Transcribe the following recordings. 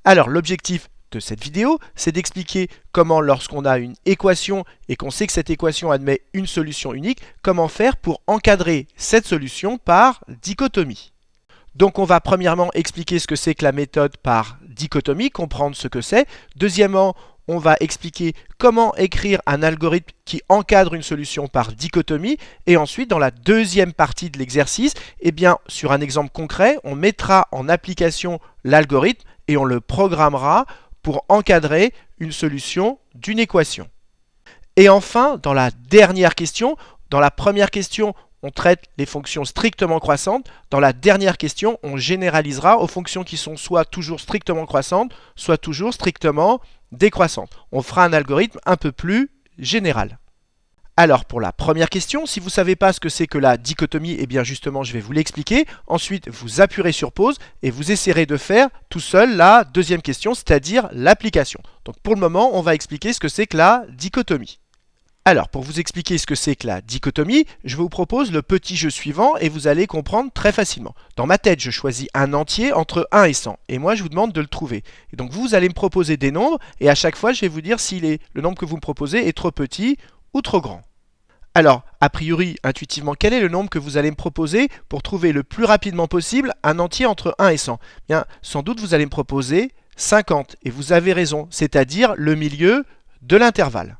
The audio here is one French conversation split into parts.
Alors, l'objectif de cette vidéo, c'est d'expliquer comment, lorsqu'on a une équation et qu'on sait que cette équation admet une solution unique, comment faire pour encadrer cette solution par dichotomie. Donc on va premièrement expliquer ce que c'est que la méthode par dichotomie, comprendre ce que c'est. Deuxièmement, on va expliquer comment écrire un algorithme qui encadre une solution par dichotomie. Et ensuite, dans la deuxième partie de l'exercice, eh bien, sur un exemple concret, on mettra en application l'algorithme et on le programmera pour encadrer une solution d'une équation. Et enfin, dans la dernière question, dans la première question, on traite les fonctions strictement croissantes. Dans la dernière question, on généralisera aux fonctions qui sont soit toujours strictement croissantes, soit toujours strictement décroissantes. On fera un algorithme un peu plus général. Alors pour la première question, si vous ne savez pas ce que c'est que la dichotomie, eh bien justement je vais vous l'expliquer. Ensuite vous appuierez sur pause et vous essaierez de faire tout seul la deuxième question, c'est-à-dire l'application. Donc pour le moment, on va expliquer ce que c'est que la dichotomie. Alors, pour vous expliquer ce que c'est que la dichotomie, je vous propose le petit jeu suivant et vous allez comprendre très facilement. Dans ma tête, je choisis un entier entre 1 et 100 et moi je vous demande de le trouver. Et donc vous allez me proposer des nombres et à chaque fois je vais vous dire si le nombre que vous me proposez est trop petit ou trop grand. Alors, a priori, intuitivement, quel est le nombre que vous allez me proposer pour trouver le plus rapidement possible un entier entre 1 et 100 ? Bien, sans doute vous allez me proposer 50 et vous avez raison, c'est-à-dire le milieu de l'intervalle.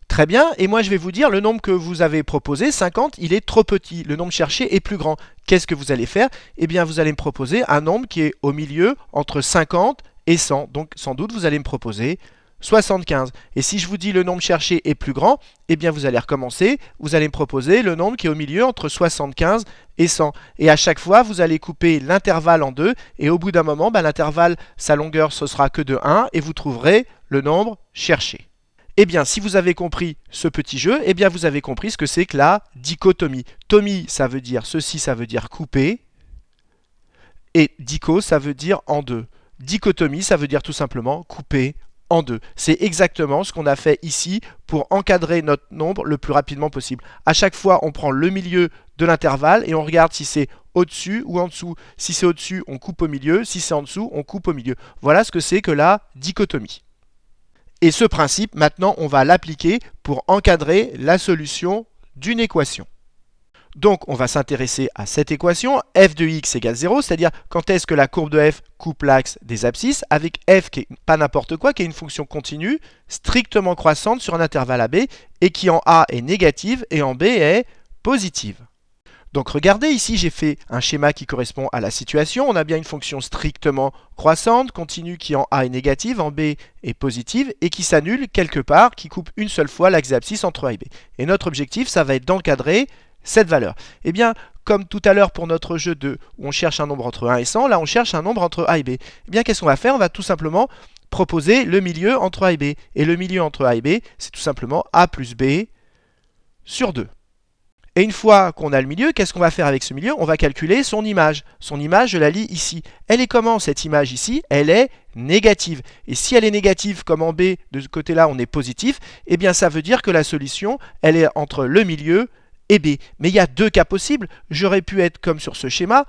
Très bien, et moi je vais vous dire le nombre que vous avez proposé, 50, il est trop petit, le nombre cherché est plus grand. Qu'est-ce que vous allez faire? Eh bien vous allez me proposer un nombre qui est au milieu entre 50 et 100, donc sans doute vous allez me proposer 75. Et si je vous dis le nombre cherché est plus grand, eh bien vous allez recommencer, vous allez me proposer le nombre qui est au milieu entre 75 et 100. Et à chaque fois, vous allez couper l'intervalle en deux, et au bout d'un moment, l'intervalle, sa longueur, ce sera que de 1, et vous trouverez le nombre cherché. Eh bien, si vous avez compris ce petit jeu, eh bien, vous avez compris ce que c'est que la dichotomie. Tomie, ça veut dire ceci, ça veut dire couper. Et dicho, ça veut dire en deux. Dichotomie, ça veut dire tout simplement couper en deux. C'est exactement ce qu'on a fait ici pour encadrer notre nombre le plus rapidement possible. À chaque fois, on prend le milieu de l'intervalle et on regarde si c'est au-dessus ou en dessous. Si c'est au-dessus, on coupe au milieu. Si c'est en dessous, on coupe au milieu. Voilà ce que c'est que la dichotomie. Et ce principe, maintenant, on va l'appliquer pour encadrer la solution d'une équation. Donc, on va s'intéresser à cette équation, f de x égale 0, c'est-à-dire quand est-ce que la courbe de f coupe l'axe des abscisses, avec f qui est pas n'importe quoi, qui est une fonction continue, strictement croissante sur un intervalle AB, et qui en a est négative et en B est positive. Donc regardez, ici j'ai fait un schéma qui correspond à la situation. On a bien une fonction strictement croissante, continue qui en A est négative, en B est positive, et qui s'annule quelque part, qui coupe une seule fois l'axe des abscisses entre A et B. Et notre objectif, ça va être d'encadrer cette valeur. Et bien, comme tout à l'heure pour notre jeu où on cherche un nombre entre 1 et 100, là on cherche un nombre entre A et B. Et bien, qu'est-ce qu'on va faire? On va tout simplement proposer le milieu entre A et B. Et le milieu entre A et B, c'est tout simplement A plus B sur 2. Et une fois qu'on a le milieu, qu'est-ce qu'on va faire avec ce milieu? On va calculer son image. Son image, je la lis ici. Elle est comment cette image ici? Elle est négative. Et si elle est négative, comme en B, de ce côté-là, on est positif, eh bien ça veut dire que la solution, elle est entre le milieu et B. Mais il y a deux cas possibles. J'aurais pu être comme sur ce schéma,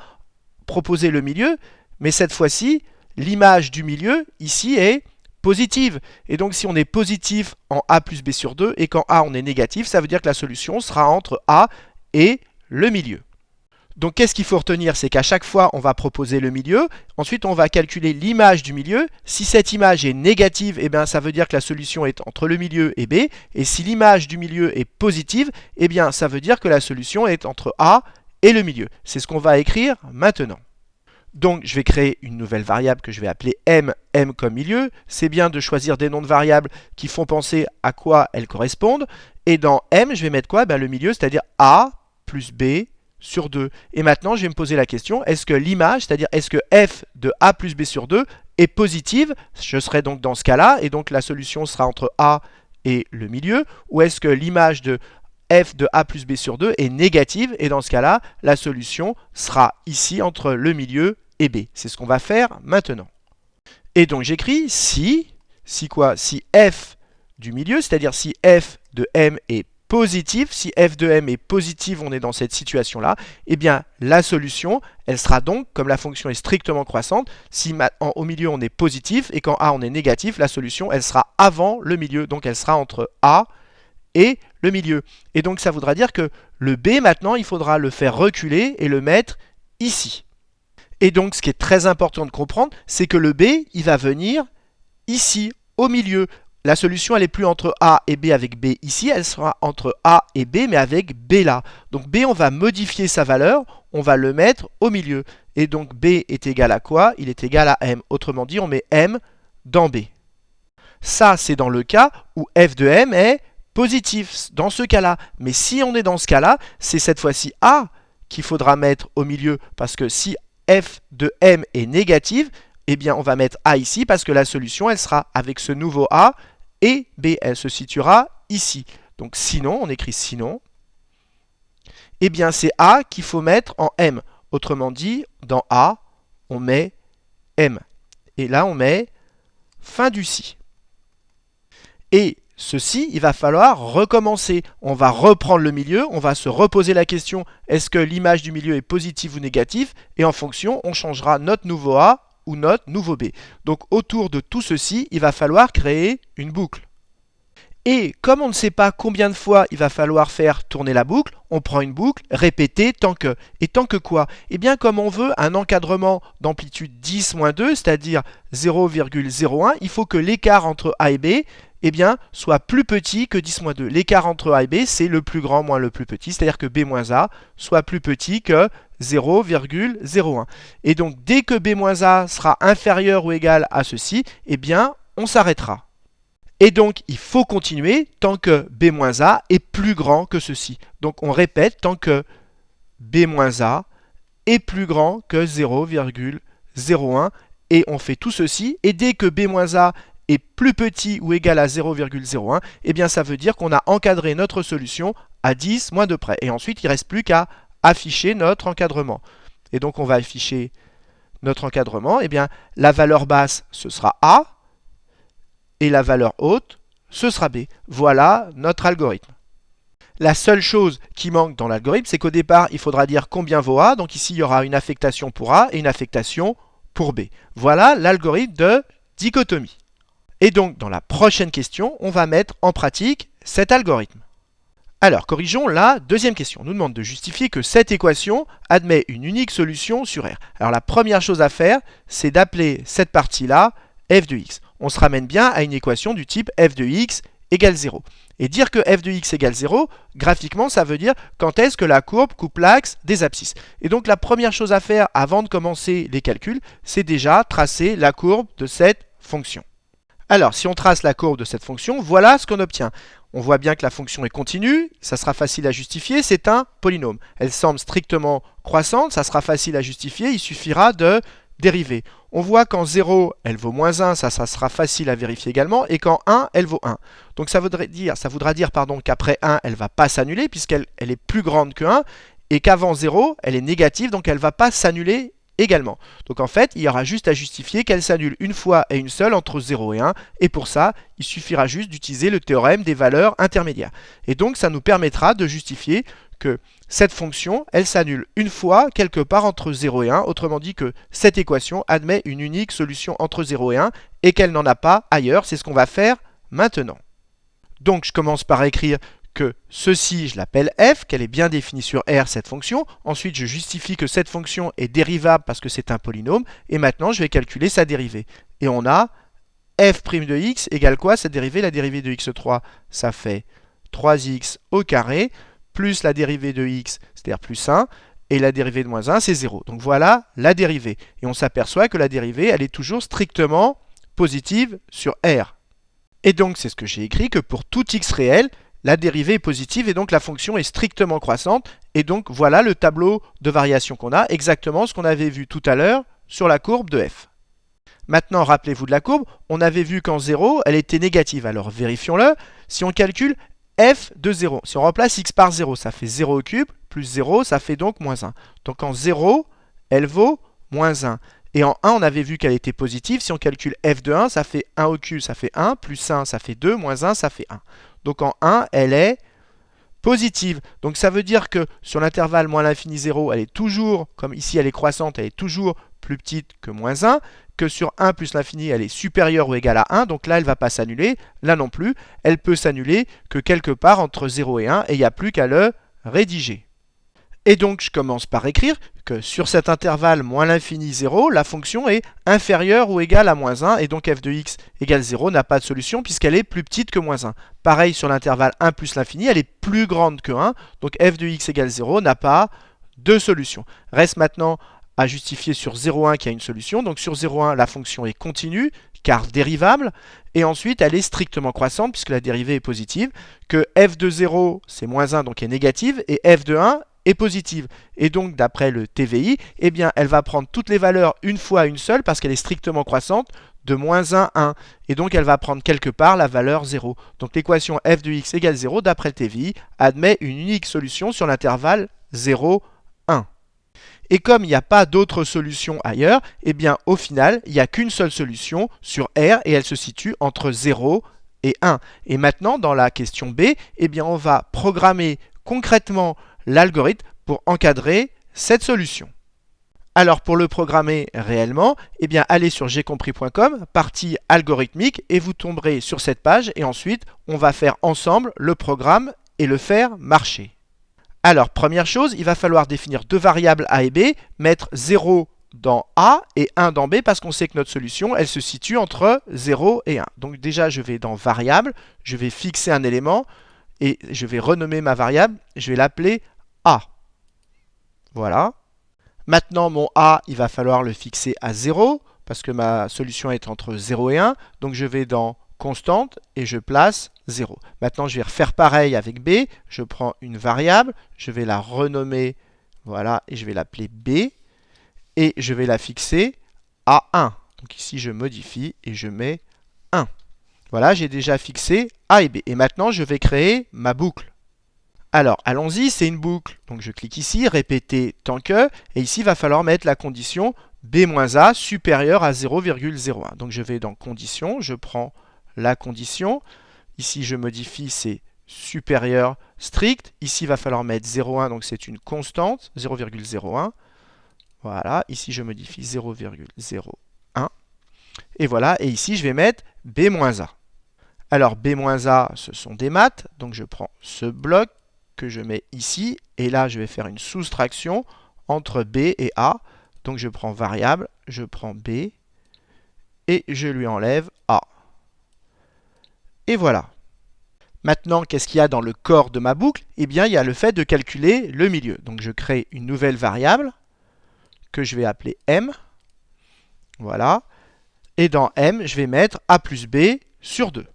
proposer le milieu, mais cette fois-ci, l'image du milieu, ici, est positive. Et donc si on est positif en A plus B sur 2 et qu'en A on est négatif, ça veut dire que la solution sera entre A et le milieu. Donc qu'est-ce qu'il faut retenir? C'est qu'à chaque fois on va proposer le milieu, ensuite on va calculer l'image du milieu. Si cette image est négative, eh bien ça veut dire que la solution est entre le milieu et B, et si l'image du milieu est positive, eh bien ça veut dire que la solution est entre A et le milieu. C'est ce qu'on va écrire maintenant. Donc je vais créer une nouvelle variable que je vais appeler m comme milieu. C'est bien de choisir des noms de variables qui font penser à quoi elles correspondent. Et dans m, je vais mettre quoi? Le milieu, c'est-à-dire a plus b sur 2. Et maintenant, je vais me poser la question, est-ce que l'image, c'est-à-dire est-ce que f de a plus b sur 2 est positive? Je serai donc dans ce cas-là, et donc la solution sera entre a et le milieu. Ou est-ce que l'image de f de a plus b sur 2 est négative? Et dans ce cas-là, la solution sera ici entre le milieu et B. C'est ce qu'on va faire maintenant. Et donc j'écris si quoi? Si f du milieu, c'est-à-dire si f de m est positive, si f de m est positive, on est dans cette situation-là, eh bien la solution, elle sera donc, comme la fonction est strictement croissante, si au milieu on est positif et quand a on est négatif, la solution, elle sera avant le milieu, donc elle sera entre a et le milieu. Et donc ça voudra dire que le b, maintenant, il faudra le faire reculer et le mettre ici. Et donc ce qui est très important de comprendre, c'est que le b, il va venir ici, au milieu. La solution, elle n'est plus entre A et B avec B ici, elle sera entre A et B, mais avec B là. Donc B, on va modifier sa valeur, on va le mettre au milieu. Et donc B est égal à quoi? Il est égal à M. Autrement dit, on met M dans B. Ça, c'est dans le cas où f de M est positif, dans ce cas-là. Mais si on est dans ce cas-là, c'est cette fois-ci A qu'il faudra mettre au milieu, parce que si f de M est négative, eh bien on va mettre A ici, parce que la solution, elle sera avec ce nouveau A, et B, elle se situera ici. Donc sinon, on écrit sinon, eh bien c'est A qu'il faut mettre en M. Autrement dit, dans A, on met M. Et là, on met fin du si. Et ceci, il va falloir recommencer. On va reprendre le milieu, on va se reposer la question, est-ce que l'image du milieu est positive ou négative? Et en fonction, on changera notre nouveau A ou notre nouveau B. Donc autour de tout ceci, il va falloir créer une boucle. Et comme on ne sait pas combien de fois il va falloir faire tourner la boucle, on prend une boucle répétée tant que. Et tant que quoi? Eh bien comme on veut un encadrement d'amplitude 10-2, c'est-à-dire 0,01, il faut que l'écart entre A et B eh bien, soit plus petit que 10-2. L'écart entre A et B, c'est le plus grand moins le plus petit, c'est-à-dire que B-A soit plus petit que 0,01. Et donc, dès que B-A sera inférieur ou égal à ceci, eh bien, on s'arrêtera. Et donc, il faut continuer tant que B-A est plus grand que ceci. Donc, on répète tant que B-A est plus grand que 0,01. Et on fait tout ceci. Et dès que B-A est plus petit ou égal à 0,01, eh bien ça veut dire qu'on a encadré notre solution à 10 moins de près. Et ensuite, il ne reste plus qu'à afficher notre encadrement. Et donc, on va afficher notre encadrement. Eh bien, la valeur basse, ce sera A. Et la valeur haute, ce sera B. Voilà notre algorithme. La seule chose qui manque dans l'algorithme, c'est qu'au départ, il faudra dire combien vaut A. Donc ici, il y aura une affectation pour A et une affectation pour B. Voilà l'algorithme de dichotomie. Et donc, dans la prochaine question, on va mettre en pratique cet algorithme. Alors, corrigeons la deuxième question. On nous demande de justifier que cette équation admet une unique solution sur R. Alors, la première chose à faire, c'est d'appeler cette partie-là f de x. On se ramène bien à une équation du type f de x égale 0. Et dire que f de x égale 0, graphiquement, ça veut dire quand est-ce que la courbe coupe l'axe des abscisses. Et donc, la première chose à faire avant de commencer les calculs, c'est déjà tracer la courbe de cette fonction. Alors, si on trace la courbe de cette fonction, voilà ce qu'on obtient. On voit bien que la fonction est continue, ça sera facile à justifier, c'est un polynôme. Elle semble strictement croissante, ça sera facile à justifier, il suffira de dériver. On voit qu'en 0, elle vaut moins 1, ça sera facile à vérifier également, et qu'en 1, elle vaut 1. Donc ça voudra dire qu'après 1, elle ne va pas s'annuler, puisqu'elle est plus grande que 1, et qu'avant 0, elle est négative, donc elle ne va pas s'annuler également. Donc en fait, il y aura juste à justifier qu'elle s'annule une fois et une seule entre 0 et 1, et pour ça, il suffira juste d'utiliser le théorème des valeurs intermédiaires. Et donc ça nous permettra de justifier que cette fonction, elle s'annule une fois quelque part entre 0 et 1, autrement dit que cette équation admet une unique solution entre 0 et 1 et qu'elle n'en a pas ailleurs. C'est ce qu'on va faire maintenant. Donc je commence par écrire que ceci, je l'appelle f, qu'elle est bien définie sur R, cette fonction. Ensuite, je justifie que cette fonction est dérivable parce que c'est un polynôme. Et maintenant, je vais calculer sa dérivée. Et on a f' de x égale quoi cette dérivée? La dérivée de x3, ça fait 3x au carré, plus la dérivée de x, c'est-à-dire plus 1, et la dérivée de moins 1, c'est 0. Donc voilà la dérivée. Et on s'aperçoit que la dérivée, elle est toujours strictement positive sur R. Et donc, c'est ce que j'ai écrit, que pour tout x réel, la dérivée est positive et donc la fonction est strictement croissante. Et donc, voilà le tableau de variation qu'on a, exactement ce qu'on avait vu tout à l'heure sur la courbe de f. Maintenant, rappelez-vous de la courbe, on avait vu qu'en 0, elle était négative. Alors, vérifions-le. Si on calcule f de 0, si on remplace x par 0, ça fait 0 au cube, plus 0, ça fait donc moins 1. Donc en 0, elle vaut moins 1. Et en 1, on avait vu qu'elle était positive. Si on calcule f de 1, ça fait 1 au cube, ça fait 1, plus 1, ça fait 2, moins 1, ça fait 1. Donc en 1, elle est positive. Donc ça veut dire que sur l'intervalle moins l'infini 0, elle est toujours, comme ici elle est croissante, elle est toujours plus petite que moins 1, que sur 1 plus l'infini, elle est supérieure ou égale à 1, donc là elle ne va pas s'annuler, là non plus, elle peut s'annuler que quelque part entre 0 et 1, et il n'y a plus qu'à le rédiger. Et donc, je commence par écrire que sur cet intervalle moins l'infini 0, la fonction est inférieure ou égale à moins 1, et donc f de x égale 0 n'a pas de solution puisqu'elle est plus petite que moins 1. Pareil sur l'intervalle 1 plus l'infini, elle est plus grande que 1, donc f de x égale 0 n'a pas de solution. Reste maintenant à justifier sur 0,1 qu'il y a une solution. Donc sur 0,1, la fonction est continue, car dérivable, et ensuite elle est strictement croissante puisque la dérivée est positive, que f de 0 c'est moins 1 donc est négative, et f de 1 est positive. Et donc, d'après le TVI, eh bien, elle va prendre toutes les valeurs une fois une seule parce qu'elle est strictement croissante de moins 1, 1. Et donc, elle va prendre quelque part la valeur 0. Donc, l'équation f de x égale 0, d'après le TVI, admet une unique solution sur l'intervalle 0, 1. Et comme il n'y a pas d'autre solution ailleurs, eh bien, au final, il n'y a qu'une seule solution sur R et elle se situe entre 0 et 1. Et maintenant, dans la question B, eh bien, on va programmer concrètement l'algorithme pour encadrer cette solution. Alors pour le programmer réellement, eh bien allez sur gcompris.com, partie algorithmique, et vous tomberez sur cette page et ensuite on va faire ensemble le programme et le faire marcher. Alors première chose, il va falloir définir deux variables a et b, mettre 0 dans a et 1 dans b parce qu'on sait que notre solution elle se situe entre 0 et 1. Donc déjà je vais dans variable, je vais fixer un élément et je vais renommer ma variable, je vais l'appeler a. Voilà. Maintenant, mon a, il va falloir le fixer à 0, parce que ma solution est entre 0 et 1. Donc, je vais dans constante et je place 0. Maintenant, je vais refaire pareil avec b. Je prends une variable, je vais la renommer, voilà, et je vais l'appeler b. Et je vais la fixer à 1. Donc ici, je modifie et je mets 1. Voilà, j'ai déjà fixé a et b. Et maintenant, je vais créer ma boucle. Alors, allons-y, c'est une boucle. Donc, je clique ici, répéter tant que, et ici, il va falloir mettre la condition b-a supérieure à 0,01. Donc, je vais dans condition, je prends la condition. Ici, je modifie, c'est supérieur strict. Ici, il va falloir mettre 0,1, donc c'est une constante, 0,01. Voilà, ici, je modifie 0,01. Et voilà, et ici, je vais mettre b-a. Alors, b-a, ce sont des maths, donc je prends ce bloc que je mets ici, et là je vais faire une soustraction entre b et a. Donc je prends variable, je prends b, et je lui enlève a. Et voilà. Maintenant, qu'est-ce qu'il y a dans le corps de ma boucle? Eh bien, il y a le fait de calculer le milieu. Donc je crée une nouvelle variable, que je vais appeler m. Voilà. Et dans m, je vais mettre a plus b sur 2.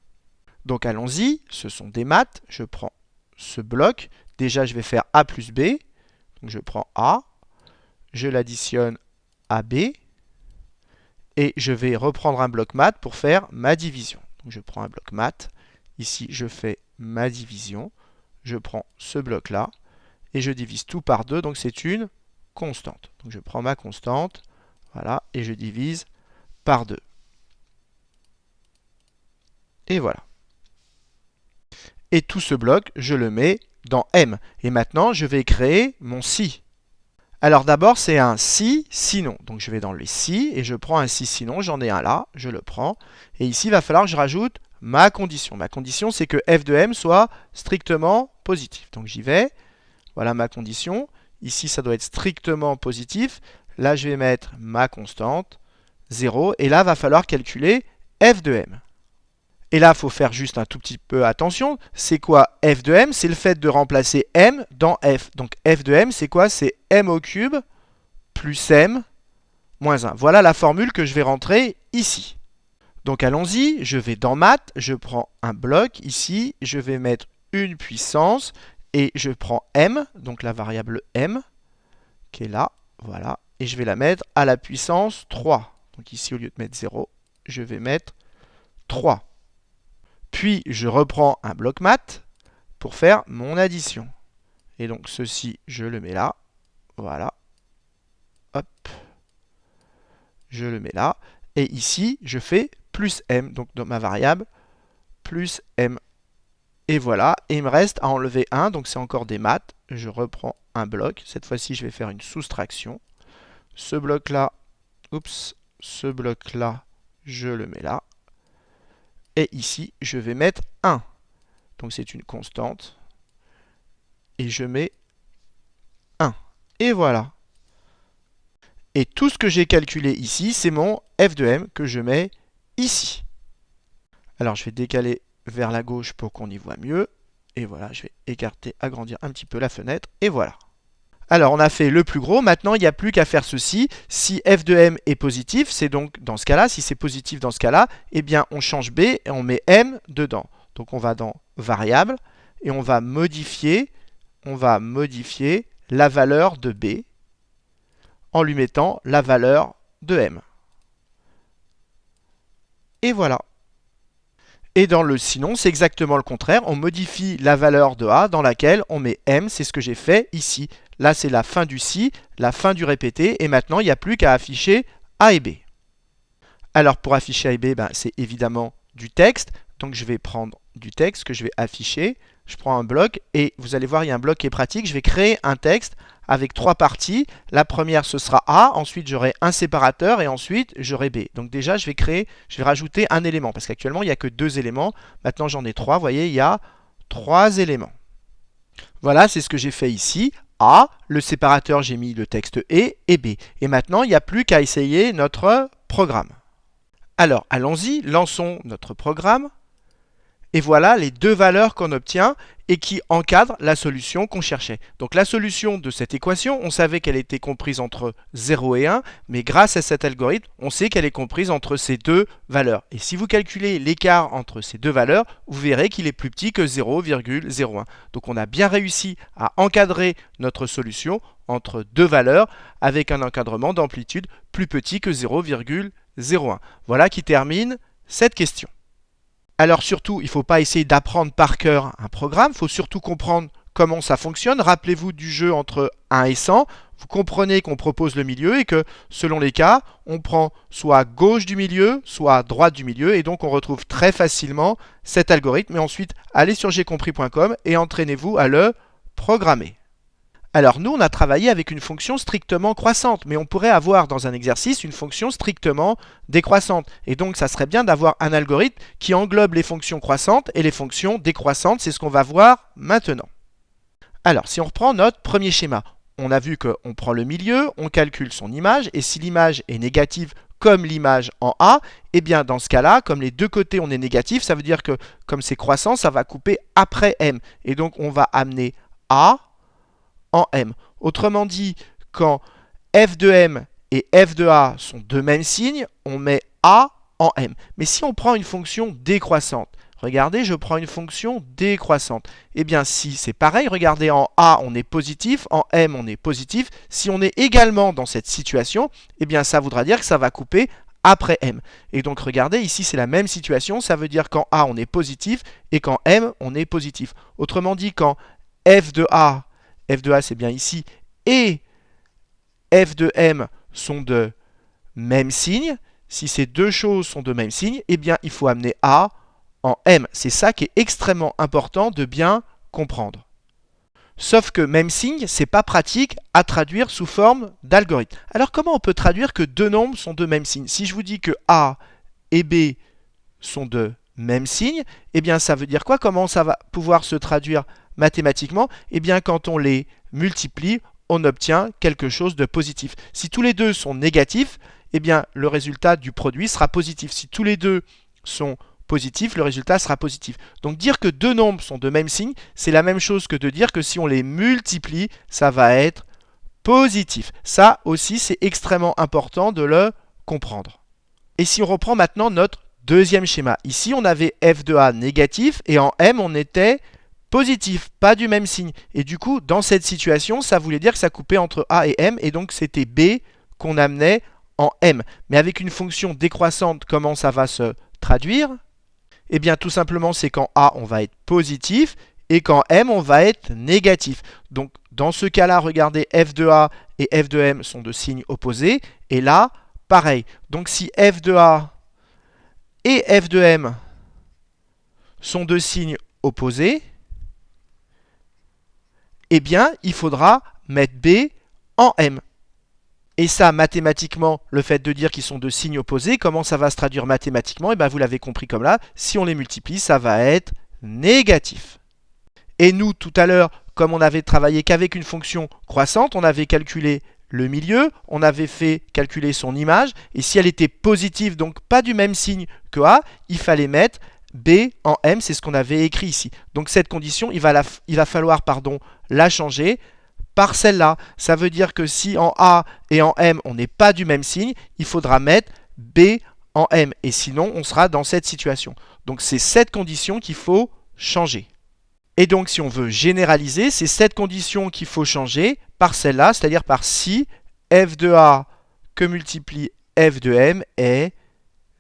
Donc allons-y, ce sont des maths, je prends ce bloc. Déjà, je vais faire a plus b. Donc, je prends a, je l'additionne à b, et je vais reprendre un bloc maths pour faire ma division. Donc, je prends un bloc maths. Ici, je fais ma division. Je prends ce bloc-là, et je divise tout par 2. Donc, c'est une constante. Donc, je prends ma constante, voilà, et je divise par 2. Et voilà. Et tout ce bloc, je le mets dans M. Et maintenant, je vais créer mon si. Alors d'abord, c'est un si, sinon. Donc je vais dans les si et je prends un si, sinon. J'en ai un là, je le prends. Et ici, il va falloir que je rajoute ma condition. Ma condition, c'est que f de m soit strictement positif. Donc j'y vais. Voilà ma condition. Ici, ça doit être strictement positif. Là, je vais mettre ma constante, 0. Et là, il va falloir calculer f de m. Et là, il faut faire juste un tout petit peu attention. C'est quoi f de m? C'est le fait de remplacer m dans f. Donc f de m, c'est quoi? C'est m au cube plus m moins 1. Voilà la formule que je vais rentrer ici. Donc allons-y, je vais dans maths, je prends un bloc ici, je vais mettre une puissance et je prends m, donc la variable m, qui est là, voilà, et je vais la mettre à la puissance 3. Donc ici, au lieu de mettre 0, je vais mettre 3. Puis, je reprends un bloc maths pour faire mon addition. Et donc, ceci, je le mets là. Voilà. Hop. Je le mets là. Et ici, je fais plus m. Donc, dans ma variable, plus m. Et voilà, et il me reste à enlever 1, donc c'est encore des maths. Je reprends un bloc. Cette fois-ci, je vais faire une soustraction. Ce bloc-là, ce bloc-là, je le mets là. Et ici, je vais mettre 1. Donc c'est une constante. Et je mets 1. Et voilà. Et tout ce que j'ai calculé ici, c'est mon f de m que je mets ici. Alors je vais décaler vers la gauche pour qu'on y voit mieux. Et voilà, je vais écarter, agrandir un petit peu la fenêtre. Et voilà. Alors on a fait le plus gros, maintenant il n'y a plus qu'à faire ceci. Si f de m est positif, c'est donc dans ce cas-là, si c'est positif dans ce cas-là, eh bien on change b et on met m dedans. Donc on va dans variable et on va modifier la valeur de b en lui mettant la valeur de m. Et voilà. Et dans le sinon, c'est exactement le contraire. On modifie la valeur de a dans laquelle on met m, c'est ce que j'ai fait ici. Là, c'est la fin du si, la fin du répété, et maintenant, il n'y a plus qu'à afficher a et b. Alors, pour afficher a et b, c'est évidemment du texte. Donc, je vais prendre du texte que je vais afficher. Je prends un bloc, et vous allez voir, il y a un bloc qui est pratique. Je vais créer un texte avec 3 parties. La première, ce sera A, ensuite j'aurai un séparateur et ensuite j'aurai B. Donc déjà, je vais rajouter un élément parce qu'actuellement, il n'y a que 2 éléments. Maintenant, j'en ai 3. Vous voyez, il y a 3 éléments. Voilà, c'est ce que j'ai fait ici. A, le séparateur, j'ai mis le texte et B. Et maintenant, il n'y a plus qu'à essayer notre programme. Alors, allons-y, lançons notre programme. Et voilà les 2 valeurs qu'on obtient et qui encadrent la solution qu'on cherchait. Donc la solution de cette équation, on savait qu'elle était comprise entre 0 et 1, mais grâce à cet algorithme, on sait qu'elle est comprise entre ces 2 valeurs. Et si vous calculez l'écart entre ces 2 valeurs, vous verrez qu'il est plus petit que 0,01. Donc on a bien réussi à encadrer notre solution entre 2 valeurs avec un encadrement d'amplitude plus petit que 0,01. Voilà qui termine cette question. Alors surtout, il ne faut pas essayer d'apprendre par cœur un programme, il faut surtout comprendre comment ça fonctionne. Rappelez-vous du jeu entre 1 et 100. Vous comprenez qu'on propose le milieu et que selon les cas, on prend soit à gauche du milieu, soit à droite du milieu. Et donc on retrouve très facilement cet algorithme. Et ensuite, allez sur jcompris.com et entraînez-vous à le programmer. Alors nous, on a travaillé avec une fonction strictement croissante, mais on pourrait avoir dans un exercice une fonction strictement décroissante. Et donc, ça serait bien d'avoir un algorithme qui englobe les fonctions croissantes et les fonctions décroissantes. C'est ce qu'on va voir maintenant. Alors, si on reprend notre premier schéma, on a vu qu'on prend le milieu, on calcule son image, et si l'image est négative comme l'image en A, eh bien dans ce cas-là, comme les deux côtés on est négatif, ça veut dire que comme c'est croissant, ça va couper après M. Et donc, on va amener A en M. Autrement dit, quand f de m et f de a sont de même signe, on met a en m. Mais si on prend une fonction décroissante, regardez, je prends une fonction décroissante. Eh bien, si c'est pareil, regardez, en a, on est positif, en m, on est positif. Si on est également dans cette situation, eh bien, ça voudra dire que ça va couper après m. Et donc, regardez, ici, c'est la même situation. Ça veut dire qu'en a, on est positif et qu'en m, on est positif. Autrement dit, quand f de a c'est bien ici, et f de m sont de même signe, si ces deux choses sont de même signe, eh bien il faut amener a en m. C'est ça qui est extrêmement important de bien comprendre. Sauf que même signe, c'est pas pratique à traduire sous forme d'algorithme. Alors comment on peut traduire que deux nombres sont de même signe? Si je vous dis que a et b sont de même signe, eh bien ça veut dire quoi? Comment ça va pouvoir se traduire mathématiquement? Eh bien quand on les multiplie, on obtient quelque chose de positif. Si tous les deux sont négatifs, eh bien le résultat du produit sera positif. Si tous les deux sont positifs, le résultat sera positif. Donc dire que deux nombres sont de même signe, c'est la même chose que de dire que si on les multiplie, ça va être positif. Ça aussi, c'est extrêmement important de le comprendre. Et si on reprend maintenant notre deuxième schéma, ici on avait f de a négatif et en m on était positif, pas du même signe. Et du coup, dans cette situation, ça voulait dire que ça coupait entre a et m, et donc c'était b qu'on amenait en m. Mais avec une fonction décroissante, comment ça va se traduire? Eh bien, tout simplement, c'est qu'en a, on va être positif, et qu'en m, on va être négatif. Donc, dans ce cas-là, regardez, f de a et f de m sont de signes opposés, et là, pareil. Donc, si f de a et f de m sont de signes opposés, eh bien, il faudra mettre B en M. Et ça, mathématiquement, le fait de dire qu'ils sont de signes opposés, comment ça va se traduire mathématiquement? Eh bien, vous l'avez compris comme là, si on les multiplie, ça va être négatif. Et nous, tout à l'heure, comme on avait travaillé qu'avec une fonction croissante, on avait calculé le milieu, on avait fait calculer son image, et si elle était positive, donc pas du même signe que A, il fallait mettre B en M, c'est ce qu'on avait écrit ici. Donc cette condition, il va falloir la changer par celle-là. Ça veut dire que si en A et en M, on n'est pas du même signe, il faudra mettre B en M, et sinon, on sera dans cette situation. Donc c'est cette condition qu'il faut changer. Et donc, si on veut généraliser, c'est cette condition qu'il faut changer par celle-là, c'est-à-dire par si f de A que multiplie f de M est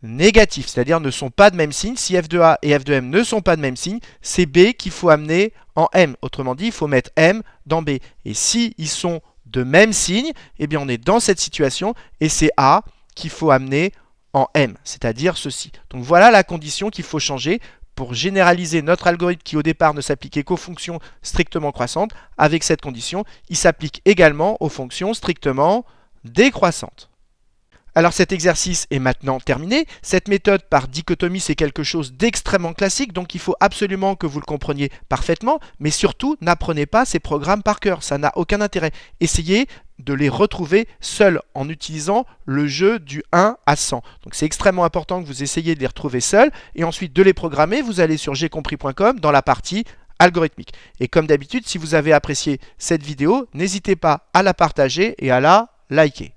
négatif, c'est-à-dire ne sont pas de même signe. Si f de A et f de M ne sont pas de même signe, c'est B qu'il faut amener en M. Autrement dit, il faut mettre M dans B. Et si ils sont de même signe, eh bien on est dans cette situation et c'est A qu'il faut amener en M, c'est-à-dire ceci. Donc voilà la condition qu'il faut changer pour généraliser notre algorithme qui au départ ne s'appliquait qu'aux fonctions strictement croissantes. Avec cette condition, il s'applique également aux fonctions strictement décroissantes. Alors cet exercice est maintenant terminé. Cette méthode par dichotomie, c'est quelque chose d'extrêmement classique, donc il faut absolument que vous le compreniez parfaitement, mais surtout, n'apprenez pas ces programmes par cœur, ça n'a aucun intérêt. Essayez de les retrouver seuls en utilisant le jeu du 1 à 100. Donc c'est extrêmement important que vous essayiez de les retrouver seuls, et ensuite de les programmer, vous allez sur gcompris.com dans la partie algorithmique. Et comme d'habitude, si vous avez apprécié cette vidéo, n'hésitez pas à la partager et à la liker.